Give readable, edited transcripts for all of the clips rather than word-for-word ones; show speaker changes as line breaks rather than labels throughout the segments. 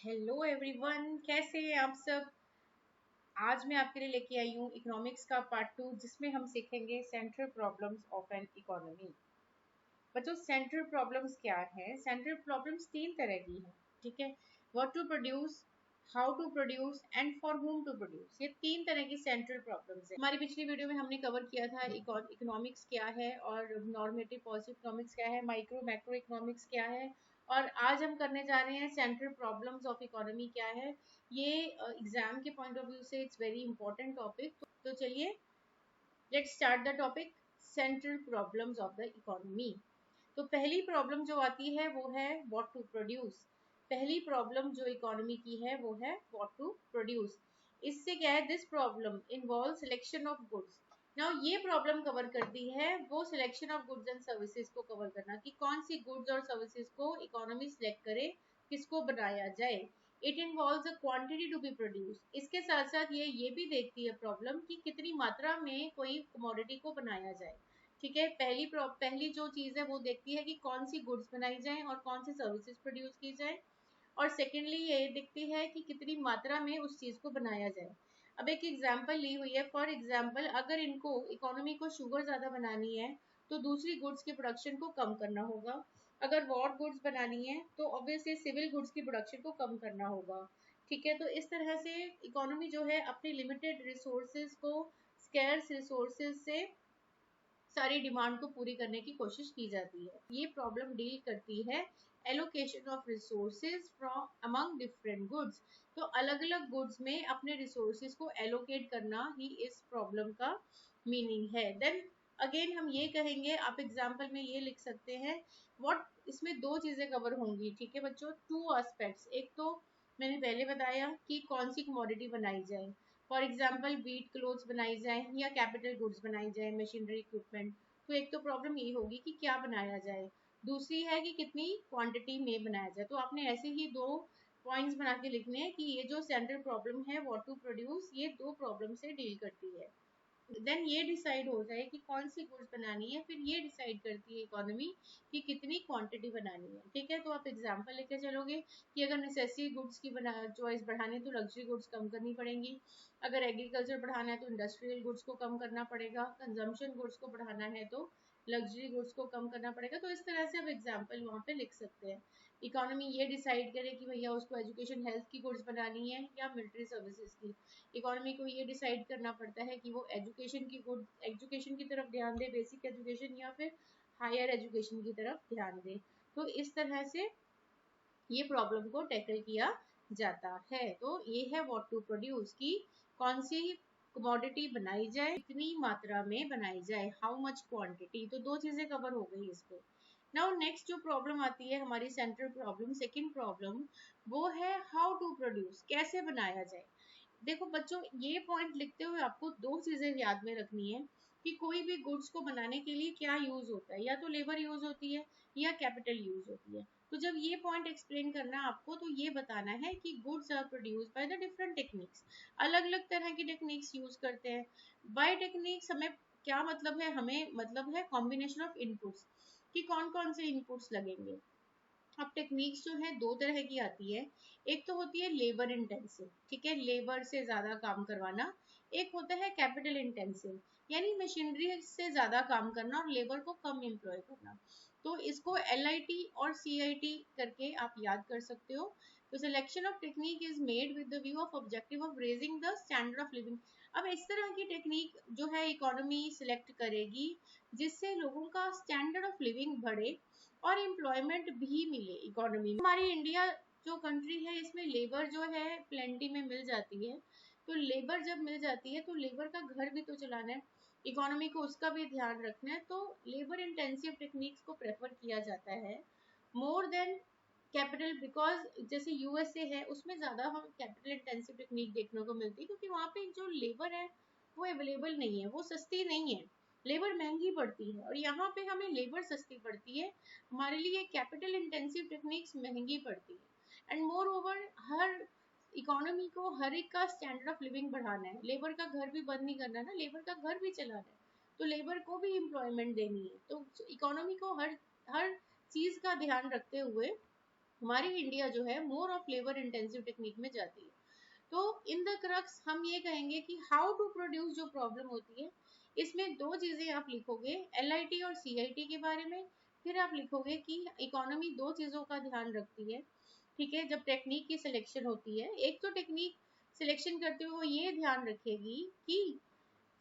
Hello everyone, कैसे हैं आप सब। आज मैं आपके लिए लेके आई हूँ इकोनॉमिक्स का पार्ट 2 जिसमें हम सीखेंगे central problems of an economy. बच्चों, सेंट्रल प्रॉब्लम्स क्या है? सेंट्रल प्रॉब्लम्स तीन तरह की हैं, ठीक है। What to produce, how to produce and for whom to produce, ये तीन तरह की सेंट्रल प्रॉब्लम्स है। हमारी पिछली वीडियो में हमने कवर किया था इकोनॉमिक्स क्या है और नॉर्मेटिव पॉजिटिव इकोनॉमिक्स क्या है, माइक्रो मैक्रो इकोनॉमिक्स क्या है, और आज हम करने जा रहे हैं सेंट्रल प्रॉब्लम्स ऑफ इकोनॉमी क्या है। ये एग्जाम के पॉइंट ऑफ व्यू से इट्स वेरी इंपॉर्टेंट टॉपिक। तो चलिए let's start the topic, central problems of the economy. तो पहली प्रॉब्लम जो आती है वो है व्हाट टू प्रोड्यूस। पहली प्रॉब्लम जो इकोनॉमी की है वो है व्हाट टू प्रोड्यूस। इससे क्या है, this problem involve selection of goods. Now ये प्रॉब्लम कवर करती है वो selection of goods and services को कवर करना, कि कौन सी गुड्स और सर्विसेज को इकोनॉमी सिलेक्ट करे, किसको बनाया जाए। It involves a quantity to be produce. इसके साथ साथ ये भी देखती है प्रॉब्लम कि कितनी मात्रा में कोई कमोडिटी को बनाया जाए, ठीक है। पहली जो चीज है वो देखती है कि कौन सी गुड्स बनाई जाए और कौन सी सर्विसेज प्रोड्यूस की जाए, और सेकेंडली ये देखती है कि कितनी मात्रा में उस चीज को बनाया जाए। अब एक एग्जांपल ली हुई है, फॉर एग्जांपल अगर इनको इकोनॉमी को शुगर ज्यादा बनानी है तो दूसरी गुड्स के प्रोडक्शन को कम करना होगा। अगर वॉर गुड्स बनानी है तो ऑब्वियसली सिविल गुड्स की प्रोडक्शन को कम करना होगा, ठीक है। तो इस तरह से इकोनॉमी जो है अपनी लिमिटेड रिसोर्सेज को स्कैर्स रिसोर्सेज से सारी डिमांड को पूरी करने की कोशिश की जाती है। ये प्रॉब्लम डील करती है allocation of resources from among different goods. तो अलग अलग गुड्स में अपने रिसोर्सेज को एलोकेट करना ही इस प्रॉब्लम का मीनिंग है। देन अगेन हम ये कहेंगे, आप एग्जाम्पल में ये लिख सकते हैं व्हाट, इसमें दो चीजें कवर होंगी, ठीक है बच्चों, टू एस्पेक्ट्स। एक तो मैंने पहले बताया कि कौन सी कमोडिटी बनाई जाए, फॉर एग्जाम्पल बीट क्लोथ्स बनाई जाए या कैपिटल गुड्स बनाई जाए, मशीनरी इक्विपमेंट। तो एक तो प्रॉब्लम ये होगी कि क्या बनाया जाए, दूसरी है कि कितनी क्वांटिटी में बनाया जाए। तो आपने ऐसे ही दो पॉइंट्स बना के लिखने हैं कि ये जो सेंट्रल प्रॉब्लम है व्हाट टू प्रोड्यूस, ये दो प्रॉब्लम से डील करती है। देन ये डिसाइड होता है कि कौन सी गुड्स बनानी है, फिर ये डिसाइड करती है इकोनॉमी कि कितनी क्वांटिटी बनानी है, ठीक है। तो आप एग्जांपल लेके चलोगे कि अगर नेसेसरी गुड्स की चॉइस बढ़ानी है तो लग्जरी गुड्स कम करनी पड़ेंगी, अगर एग्रीकल्चर बढ़ाना है तो इंडस्ट्रियल गुड्स को कम करना पड़ेगा, कंजम्पशन गुड्स को बढ़ाना है तो लग्जरी गुड्स को कम करना पड़ेगा। तो इस तरह से आप एग्जाम्पल वहाँ पे लिख सकते हैं। इकोनॉमी ये डिसाइड करे कि भैया उसको एजुकेशन हेल्थ की गुड्स बनानी है या मिलिट्री सर्विसेज की। इकोनॉमी को ये डिसाइड करना पड़ता है कि वो एजुकेशन की तरफ ध्यान दे, बेसिक एजुकेशन, या फिर हायर एजुकेशन की तरफ ध्यान दे। तो इस तरह से ये प्रॉब्लम को टैकल किया जाता है। तो ये है व्हाट टू प्रोड्यूस, की कौन सी कमोडिटी बनाई जाए, कितनी मात्रा में बनाई जाए, हाउ मच क्वांटिटी। तो दो चीजें कवर हो गई इस पे। नाउ नेक्स्ट जो प्रॉब्लम आती है हमारी सेंट्रल प्रॉब्लम, सेकंड प्रॉब्लम, वो है हाउ टू प्रोड्यूस, कैसे बनाया जाए। देखो बच्चों, ये पॉइंट लिखते हुए आपको दो चीजें याद में रखनी है कि कोई भी गुड्स को बनाने के लिए क्या यूज होता है, या तो लेबर यूज होती है या कैपिटल यूज होती है। तो जब ये पॉइंट एक्सप्लेन करना है आपको, तो ये बताना है कि goods are produce by the different techniques. अलग अलग तरह की टेक्निक्स यूज करते हैं। बाय टेक्निक्स हमें क्या मतलब है, हमें मतलब है कॉम्बिनेशन ऑफ इनपुट्स, कि कौन कौन से इनपुट्स लगेंगे। अब टेक्निक्स जो है दो तरह की आती है, एक तो होती है लेबर इंटेंसिव, ठीक है, लेबर से ज्यादा काम करवाना। एक होता है कैपिटल इंटेंसिव, यानी मशीनरी से ज्यादा काम करना और लेबर को कम एम्प्लॉय करना। तो इसको LIT और CIT करके आप याद कर सकते हो। तो selection of technique is made with the view of objective of raising the standard of living. अब इस तरह की टेक्निक जो है इकोनॉमी सिलेक्ट करेगी जिससे लोगों का स्टैंडर्ड ऑफ लिविंग बढ़े और एम्प्लॉयमेंट भी मिले इकोनॉमी में। हमारी इंडिया जो कंट्री है इसमें लेबर जो है प्लेंटी में मिल जाती है। तो लेबर जब मिल जाती है तो लेबर का घर भी तो चलाना है, इकोनॉमी को उसका भी ध्यान रखना है। तो लेबर इंटेंसिव टेक्निक्स को प्रेफर किया जाता है मोर देन कैपिटल, बिकॉज जैसे USA है उसमें ज्यादा हम कैपिटल इंटेंसिव टेक्निक देखने को मिलती है, क्योंकि वहाँ पे जो लेबर है वो अवेलेबल नहीं है, वो सस्ती नहीं है, लेबर महंगी पड़ती है। और यहाँ पे हमें लेबर सस्ती पड़ती है, हमारे लिए कैपिटल इंटेंसिव टेक्निक्स महंगी पड़ती है। And more over her economy को हर एक का स्टैंडर्ड ऑफ लिविंग बढ़ाना है, लेबर का घर भी बंद नहीं करना ना, लेबर का घर भी चलाना है, तो लेबर को भी एम्प्लॉयमेंट देनी है। तो इकोनॉमी को हर हर चीज का ध्यान रखते हुए हमारी इंडिया जो है more of labour intensive technique में जाती है। तो इन द क्रक्स हम ये कहेंगे कि हाउ टू प्रोड्यूस जो प्रॉब्लम होती है, इसमें दो चीजें आप लिखोगे, एलआईटी और सीआईटी के बारे में। फिर आप लिखोगे कि इकोनॉमी दो चीजों का ध्यान रखती है, ठीक है, जब टेक्निक की सिलेक्शन होती है। एक तो टेक्निक सिलेक्शन करते हुए वो ये ध्यान रखेगी कि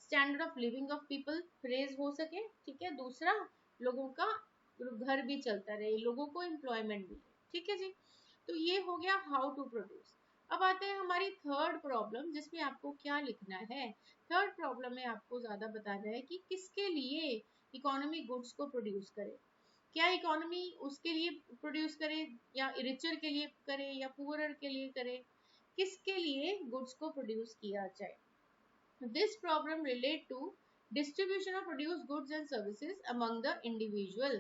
standard of living of people raise हो सके, ठीक है, दूसरा लोगों का घर भी चलता रहे, लोगों को एम्प्लॉयमेंट भी, ठीक है जी। तो ये हो गया हाउ टू प्रोड्यूस। अब आते हैं हमारी थर्ड प्रॉब्लम, जिसमें आपको क्या लिखना है। थर्ड प्रॉब्लम में आपको ज्यादा बताना है कि किसके लिए इकोनॉमी गुड्स को प्रोड्यूस करे। क्या इकोनॉमी उसके लिए प्रोड्यूस करे, या रिचर के लिए करे, या पुअरर के लिए करे, किसके लिए गुड्स को प्रोड्यूस किया जाए। This problem relate to distribution of produced goods and services among the individual।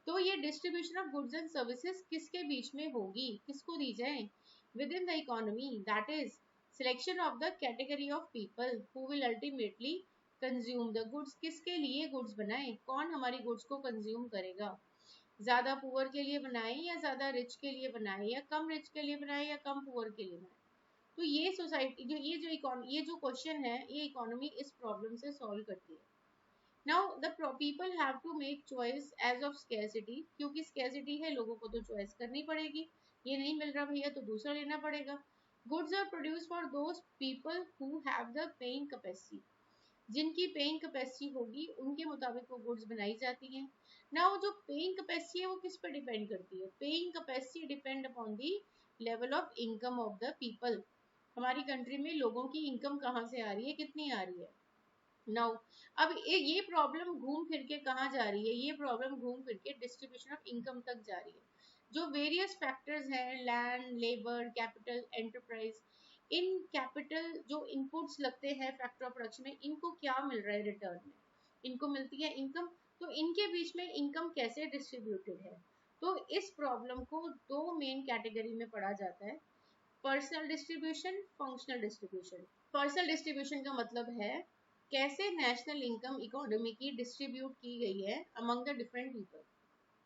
तो ये distribution of goods and services किसके बीच में होगी, किसको दी जाए, within the economy, that is selection of the category of people who will ultimately consume the goods। किसके लिए goods बनाए, कौन हमारी goods को consume करेगा, ज्यादा पुअर के लिए बनाए या ज्यादा रिच के लिए बनाए, या कम रिच के लिए बनाए या कम पुअर के लिए बनाए। तो ये सोसाइटी जो ये जो क्वेश्चन है, ये इकोनॉमी इस प्रॉब्लम से सॉल्व करती है। Now the people have to make choice as of scarcity, क्योंकि स्केर्सिटी है, लोगों को तो चॉइस करनी पड़ेगी, ये नहीं मिल रहा भैया तो दूसरा लेना पड़ेगा। Goods are produce for those people who have the paying capacity, जिनकी पेइंग कैपेसिटी होगी उनके मुताबिक वो गुड्स बनाई जाती हैं। नाउ जो पेइंग कैपेसिटी है वो किस पर डिपेंड करती है, paying capacity depend upon the level of income of the people. हमारी कंट्री में लोगों की इनकम कहाँ से आ रही है, कितनी आ रही है। नाउ अब ये प्रॉब्लम घूम फिर के कहाँ जा रही है, ये प्रॉब्लम घूम फिर के डिस्ट्रीब्यूशन ऑफ इनकम तक जा रही है। जो वेरियस फैक्टर्स हैं, land, labour, capital, enterprise, in capital जो इनपुट्स लगते हैं फैक्टर ऑफ प्रोडक्शन में, इनको क्या मिल रहा है रिटर्न में, इनको मिलती है इनकम। तो इनके बीच में इनकम कैसे डिस्ट्रीब्यूटेड है। तो इस प्रॉब्लम को दो मेन कैटेगरी में पढ़ा जाता है, personal distribution, functional distribution. Personal distribution का मतलब है कैसे नेशनल इनकम इकोनॉमी की डिस्ट्रीब्यूट की गई है अमंग द डिफरेंट पीपल,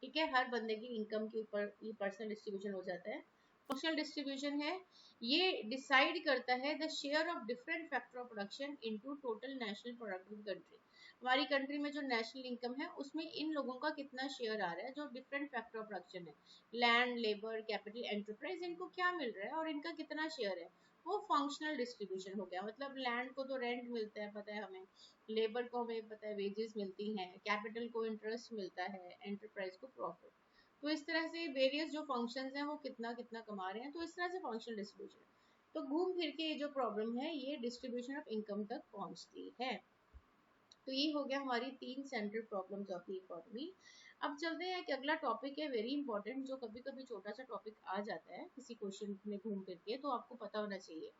ठीक है, हर बंदे की इनकम के ऊपर ये पर्सनल डिस्ट्रीब्यूशन हो जाता है। फंक्शनल डिस्ट्रीब्यूशन है, ये डिसाइड करता है the share of different factor of production into total national product of country. हमारी कंट्री में जो नेशनल इनकम है उसमें इन लोगों का कितना शेयर आ रहा है, जो डिफरेंट फैक्टर ऑफ प्रोडक्शन है, लैंड, लेबर, कैपिटल, एंटरप्राइज, इनको क्या मिल रहा है और इनका कितना शेयर है, वो फंक्शनल डिस्ट्रीब्यूशन हो गया। मतलब लैंड को तो रेंट मिलता है पता है हमें, लेबर को हमें पता है वेजेस मिलती हैं, कैपिटल को इंटरेस्ट मिलता है, एंटरप्राइज को प्रॉफिट। तो इस तरह से वेरियस जो फंक्शंस हैं वो कितना कितना कमा रहे हैं, तो इस तरह से फंक्शनल डिस्ट्रीब्यूशन। तो घूम फिर के ये जो प्रॉब्लम है ये डिस्ट्रीब्यूशन ऑफ इनकम तक पहुंचती है। तो ये हो गया हमारी तीन central problems of the economy. अब चलते हैं कि अगला टॉपिक है वेरी इंपॉर्टेंट, जो कभी कभी छोटा सा टॉपिक आ जाता है किसी क्वेश्चन में घूम फिर के, तो आपको पता होना चाहिए,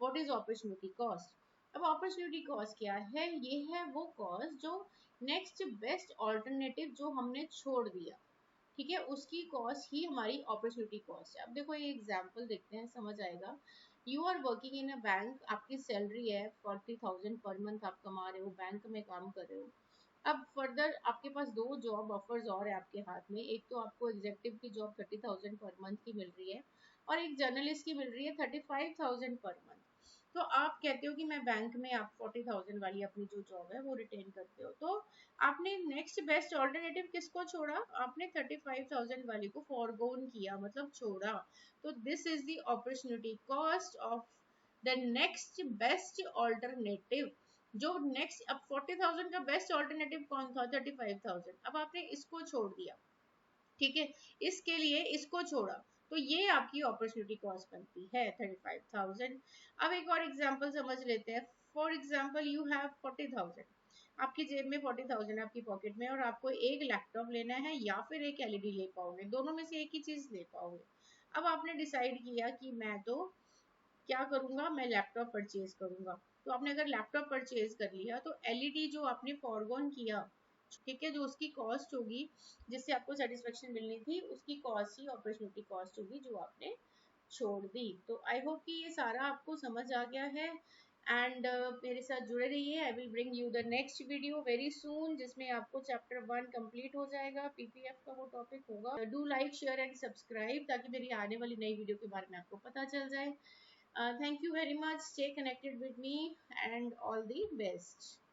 व्हाट इज अपॉर्चुनिटी कॉस्ट। अब अपॉर्चुनिटी कॉस्ट क्या है, ये है वो कॉस्ट जो नेक्स्ट बेस्ट ऑल्टरनेटिव जो हमने छोड़ दिया, ठीक है, उसकी कॉस्ट ही हमारी अपॉर्चुनिटी कॉस्ट है। अब देखो ये एग्जांपल देखते हैं, समझ आएगा। You are working in a bank, आपकी सैलरी है 40,000 पर मंथ, आप कमा रहे हो, बैंक में काम कर रहे हो। अब फर्दर आपके पास दो जॉब ऑफर्स और है आपके हाथ में, एक तो आपको एग्जेक्टिव की जॉब 30,000 पर मंथ की मिल रही है, और एक जर्नलिस्ट की मिल रही है 35,000 पर मंथ। तो आप कहते हो कि मैं बैंक में, आप 40,000 वाली अपनी जो जॉब है वो रिटेन करते हो, तो आपने नेक्स्ट बेस्ट ऑल्टरनेटिव किसको छोड़ा, आपने 35,000 वाली को फॉरगोन किया, मतलब छोड़ा। तो this is the opportunity cost of the next best alternative. जो नेक्स्ट, अब 40,000 का बेस्ट ऑल्टरनेटिव कौन था, 35,000, अब आपने इसको छोड़ दिया, ठीक है, इसके लिए इसको छोड़ा, तो ये आपकी अपॉर्चुनिटी कॉस्ट बनती है 35,000। अब एक और एग्जांपल समझ लेते हैं। फॉर एग्जांपल यू हैव 40,000, आपकी जेब में 40,000 आपकी पॉकेट में, और आपको एक लैपटॉप लेना है या फिर एक एलईडी ले पाओगे, दोनों में से एक ही चीज ले पाओगे। अब आपने डिसाइड किया कि मैं तो क्या करूंगा, मैं लैपटॉप परचेज करूंगा। तो आपने अगर लैपटॉप परचेज कर लिया तो एलईडी जो आपने फॉरगोन किया, ठीक है, जो उसकी कॉस्ट होगी, जिससे आपको सेटिस्फेक्शन मिलनी थी, उसकी कॉस्ट ही अपॉर्चुनिटी कॉस्ट होगी जो आपने छोड़ दी। तो आई होप कि ये सारा आपको समझ आ गया है। एंड मेरे साथ जुड़े रहिए। I will bring you the next video very soon, जिसमें आपको चैप्टर 1 कंप्लीट हो जाएगा, पीपीएफ का वो टॉपिक होगा। Do like share and subscribe, ताकि मेरी आने वाली नई वीडियो के बारे में आपको पता चल जाए। Thank you very much, stay connected with me and all the best.